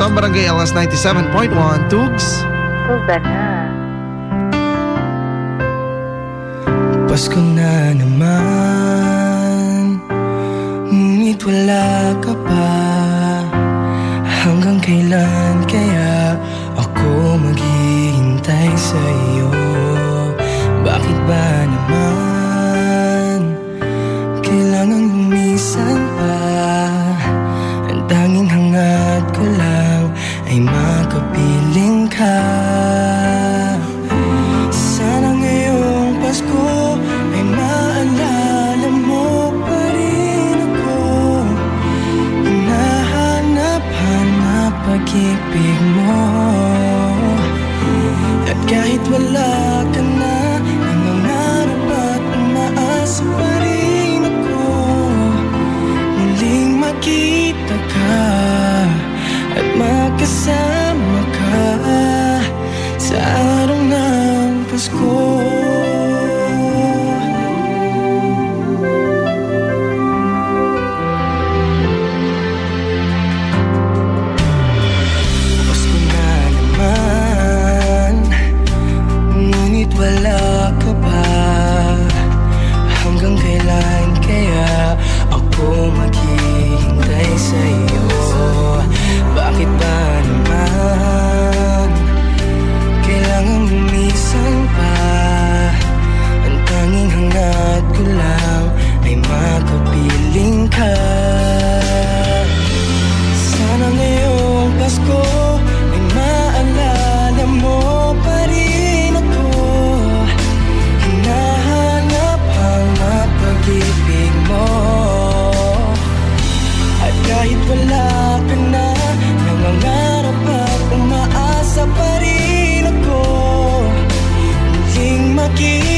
ang Barangay LS 97.1 Tugs. Tuga na. Pasko na naman, ngunit wala ka pa. Hanggang kailan kaya ako maghihintay sa iyo? Bakit ba naman kailangang lumisan pa? Ang tanging hangad ko lang ay makapiling ka. Sana ngayong Pasko ay maalala mo pa rin ako. Hinahanap-hanap pag-ibig mo. At kahit wala ka na, nangangarap at umaasa pa rin ako. Muling makita ka at makasama ka sa araw ng Pasko. Pasko na naman, ngunit wala ka pa. Hanggang kailan kaya ako maghihintay sa iyo? Bakit ba naman kailangan lumisan pa? Ang tanging hangad ko lang ay makapiling ka. Sana ngayong Pasko ay maalala mo pa rin ako. Hinahanap-hanap pag-ibig mo. At kahit wala ka na, nangangarap at umaasa pa rin ako. Muling makita